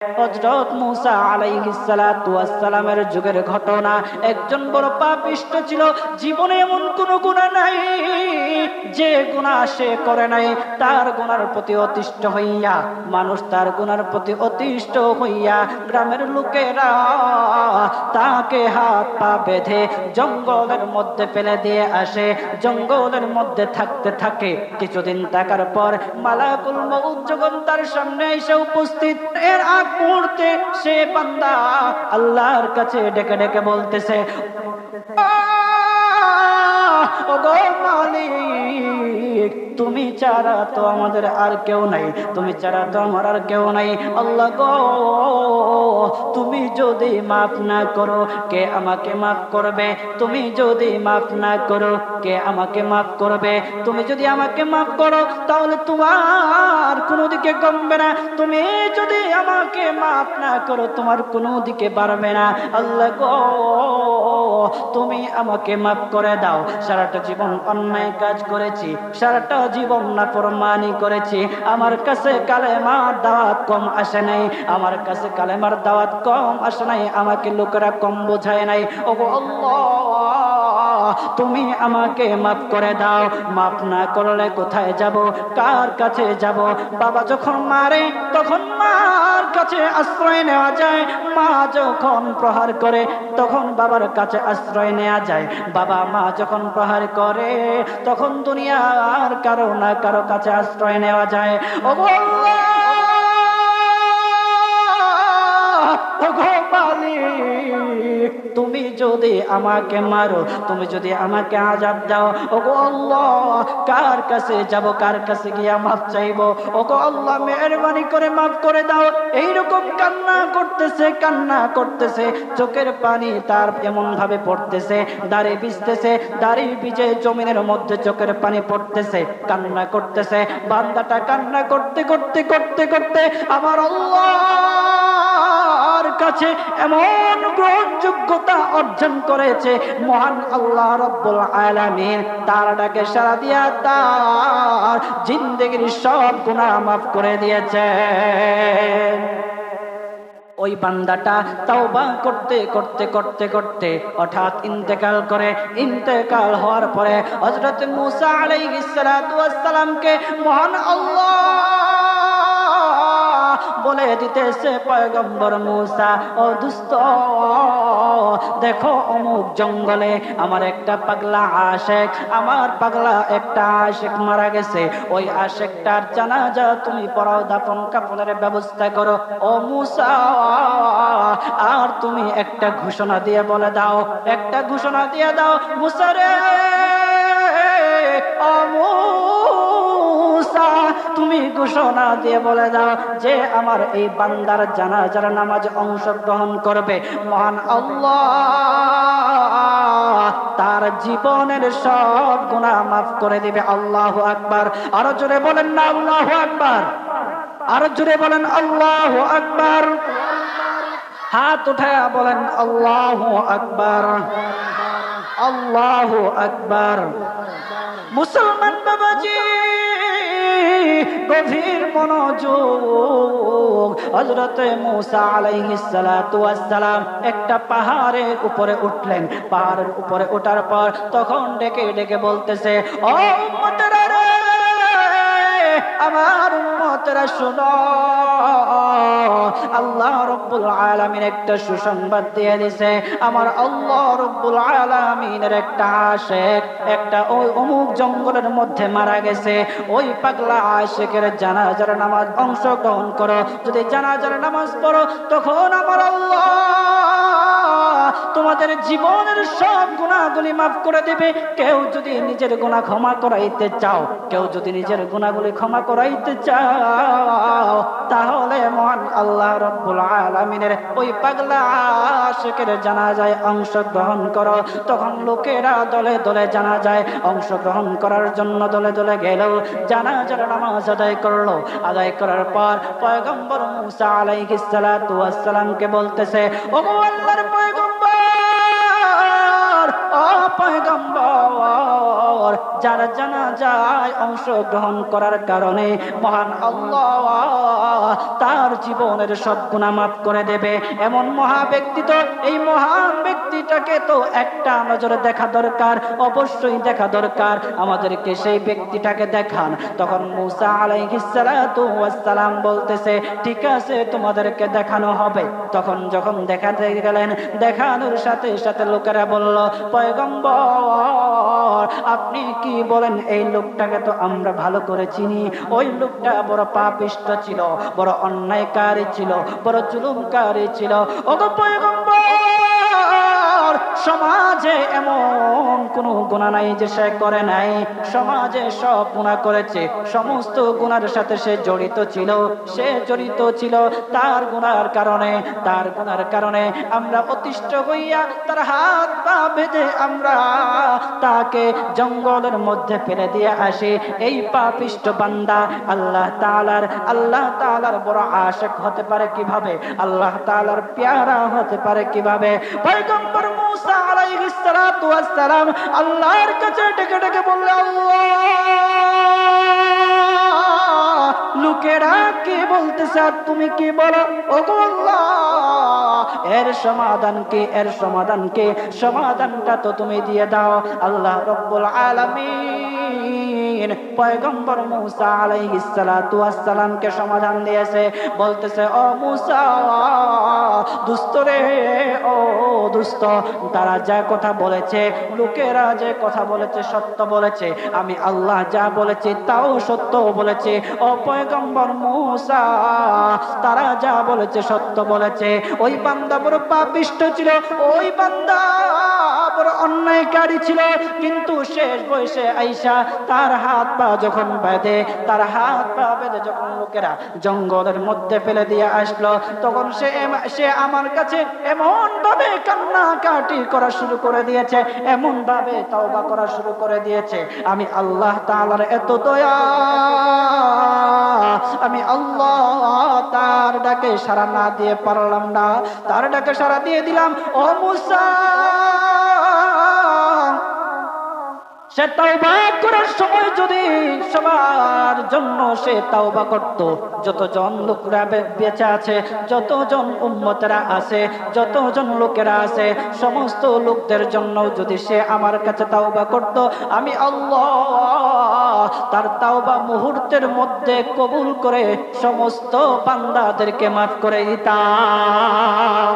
হযরত মুসা আলাইহিস সালাতু ওয়াস সালামের যুগের ঘটনা। একজন বড় পাপিষ্ঠ ছিল, জীবনে এমন কোন গুনাহ নাই যে গুনাহ সে করে নাই। তার গুনার প্রতি অতিষ্ঠ হইয়া, মানুষ তার গুনার প্রতি অতিষ্ঠ হইয়া গ্রামের লোকেরা তাকে হাত পা বেঁধে জঙ্গলের মধ্যে ফেলে দিয়ে আসে। জঙ্গলের মধ্যে থাকতে থাকে। কিছুদিন থাকার পর মালাকুল মউত যখন তার সামনে এসে উপস্থিত, এর আগ মুহূর্তে সে বান্দা আল্লাহর কাছে ডেকে ডেকে বলতেছে, ওগো মালিক, তুমি ছাড়া তো আমাদের আর কেউ নাই, তুমি ছাড়া তো আমার আর কেউ নাই। আল্লাহ গো, তুমি যদি মাফ না করো কে আমাকে মাফ করবে? তুমি যদি মাফ না করো কে আমাকে মাফ করবে? তুমি যদি আমাকে মাফ করো তাহলে তোমার কোনো দিকে কমবে না, তুমি যদি আমাকে মাফ না করো তোমার কোনো দিকে বাড়বে না। আল্লাহ গো, তুমি আমাকে মাফ করে দাও। সারাটা জীবন অন্যায় কাজ করেছি, সারাটা জীবন নাফরমানি করেছি, আমার কাছে কালেমার দাওয়াত কম আসে নাই, আমার কাছে কালেমার দাওয়াত কম আসে নাই, আমাকে লোকেরা কম বোঝায় নাই। ওগো আল্লাহ, তুমি আমাকে মাফ করে দাও। মাফ না করলে কোথায় যাব, কার কাছে যাব? বাবা যখন মারে তখন মার কাছে আশ্রয় নেওয়া যায়, মা যখন প্রহার করে তখন বাবার কাছে আশ্রয় নেওয়া যায়, বাবা মা যখন প্রহার করে তখন দুনিয়ার কারো না কারো কাছে আশ্রয় নেওয়া যায়। ওগো আল্লাহ, ওগো মালিক, তুমি যদি আমাকে মারো, তুমি যদি আমাকে আযাব দাও, ওগো আল্লাহ, কার কাছে যাব, কার কাছে গিয়া মাফ চাইবো? ওগো আল্লাহ, মেহেরবানি করে মাফ করে দাও। এইরকম কান্না করতেছে, কান্না করতেছে, চোখের পানি তার এমন ভাবে পড়তেছে, দাড়ি ভিজতেছে, দাড়ি ভিজে জমিনের মধ্যে চোখের পানি পড়তেছে, কান্না করতেছে। বান্দাটা কান্না করতে করতে করতে করতে আমার আল্লাহর কাছে এমন গ্রহণযোগ্যতা অর্জন করেছে, মহান আল্লাহ রব্বুল আলামিন তার ডাকে সাড়া দিয়া তার জিন্দেগির সব গুনাহ মাফ করে দিয়েছে। ওই বান্দাটা তাওবা করতে করতে করতে করতে হঠাৎ ইন্তেকাল করে। ইন্তেকাল হওয়ার পরে হযরত মুসা আলাইহিস সালাতু ওয়াস সালামকে মহান আল্লাহ বলে দিতেছে, পয়গম্বর মুসা, ও দুস্ত, দেখো অমুক জঙ্গলে আমার একটা পাগলা আশেক, আমার পাগলা একটা আশেক মারা গেছে, ওই আশেকটার জানাজা তুমি পড়াও, দাফন কাফনের ব্যবস্থা করো। ও মুসা, আর তুমি একটা ঘোষণা দিয়ে বলে দাও, একটা ঘোষণা দিয়ে দাও, মুসা রে, ও মুসা, তুমি ঘোষণা দিয়ে বলে দাও যে আমার এই বান্দার জানাজার নামাজ অংশগ্রহণ করবে, মহান আল্লাহ তার জীবনের সব গুনাহ মাফ করে দিবে। আল্লাহু আকবার। আরো জোরে বলেন না আল্লাহু আকবার, আরো জোরে বলেন আল্লাহু আকবার। হাত উঠায়া বলেন আল্লাহু আকবার, আল্লাহু আকবার। মুসলমান বাবাজি, গভীর মনোযোগ। হযরত মুসা আলাইহিস সালাতু ওয়াস সালাম একটা পাহাড়ের উপরে উঠলেন। পাহাড়ের উপরে ওঠার পর তখন ডেকে ডেকে বলতেছে, ও উম্মতেরা রে, আমার উম্মতেরা শোনো, আল্লাহ রব্বুল আলামিন একটা সুসংবাদ দিয়ে দিয়েছে। আমার আল্লাহ রব্বুল আলামিনের একটা আশিক একটা ওই অমুক জঙ্গলের মধ্যে মারা গেছে, ওই পাগলা আশিকের জানাজার নামাজ অংশগ্রহণ করো। যদি জানাজার নামাজ পড়ো তখন আমার আল্লাহ তোমাদের জীবনের সব গুনাহগুলি মাফ করে দিবে। কেউ যদি নিজের গুনাহ ক্ষমা করাইতে চাও, কেউ যদি নিজের গুনাহগুলি ক্ষমা করাইতে চাও, তাহলে মহান আল্লাহ রব্বুল আলামিনের ওই পাগলা আশিকের জানাজায় অংশগ্রহণ করো। তখন লোকেরা দলে দলে জানাজায় অংশগ্রহণ করার জন্য দলে দলে গেল, জানাজার নামাজ আদায় করলো। আদায় করার পর পয়গম্বর মুসা আলাইহিস সালাতু ওয়াস সালামকে বলতেছে, ওগো আল্লাহর পয়গম্বর, ও পয়গম্বর, যারা জানাজায় অংশগ্রহণ করার কারণে মহান আল্লাহ তার জীবনের সব গুনাহ মাফ করে দেবে। এমন মহা ব্যক্তি, তো এই মহান ব্যক্তিটাকে তো একটা নজরে দেখা দরকার, অবশ্যই দেখা দরকার। আমাদেরকে সেই ব্যক্তিটাকে দেখান। তখন মূসা আলাইহিস সালাতু ওয়াস সালাম বলতেছে, ঠিক আছে, তোমাদেরকে দেখানো হবে। তখন যখন দেখাতে গেলেন, দেখানোর সাথে সাথে লোকেরা বলল, পয়গম্বর আপনি কি বলেন, এই লোকটাকে তো আমরা ভালো করে চিনি। ওই লোকটা বড় পাপিষ্ঠ ছিল, বড় অন্যায়কারী ছিল, বড় জুলুমকারী ছিল। ওগো পয়গম্বর, সমাজে এমন কোন গুনাহ নাই যে সে করে নাই। সমাজে সব গুনাহ করেছে, সমস্ত গুনার সাথে সে জড়িত ছিল। তার গুনার কারণে আমরা অতিষ্ঠ হইয়া তার হাত পা বেঁধে আমরা তাকে জঙ্গলের মধ্যে ফেলে দিয়ে আসি। এই পাপিষ্ঠ বান্দা আল্লাহ তাআলার বড় আশিক হতে পারে কিভাবে? আল্লাহ তাআলার পেয়ারা হতে পারে কিভাবে? পয়গম্বর মূসা আলাইহিস সালাতু ওয়াস সালাম আল্লাহর কাছে ডেকে ডেকে বললেন, আল্লাহ, লোকেরা কি বলতেছে আর তুমি কি বলো? ওগো আল্লাহ, এর সমাধান কি? সমাধানটা তো তুমি দিয়ে দাও। আল্লাহ রাব্বুল আলামিন পয়গম্বর মূসা আলাইহিস সালাতু ওয়াস সালামকে সমাধান দিয়েছে। বলতেছে, ও মূসা দুষ্ট রে, ও দুষ্ট, তারা যা কথা বলেছে, লোকেরা যে কথা বলেছে সত্য বলেছে। আমি আল্লাহ যা বলেছি তাও সত্য বলেছে। ও পয়গম্বর মূসা, তারা যা বলেছে সত্য বলেছে। ওই বান্দা বড় পাপিষ্ঠ ছিল, ওই বান্দা বড় অন্যায়কারী ছিল, কিন্তু শেষ বয়সে আইসা তার হাত পা যখন বেঁধে যখন লোকেরা জঙ্গলের মধ্যে ফেলে দিয়ে আসলো, তখন সে আমার কাছে এমন ভাবে কান্নাকাটি করা শুরু করে দিয়েছে, এমন ভাবে তওবা করা শুরু করে দিয়েছে। আমি আল্লাহ তাআলার এত দয়া, আমি আল্লাহ তার ডাকে সাড়া না দিয়ে পারলাম না। তার ডাকে সাড়া দিয়ে দিলাম। ও মূসা, সে তাওবা করার সময় যদি সবার জন্য সে তাওবা করত, যতজন লোকেরা বেঁচে আছে, যতজন উম্মতেরা আছে, যতজন লোকেরা আছে, সমস্ত লোকদের জন্য যদি সে আমার কাছে তাওবা করত, আমি আল্লাহ তার তাওবা মুহূর্তের মধ্যে কবুল করে সমস্ত বান্দাদেরকে মাফ করে দিতাম।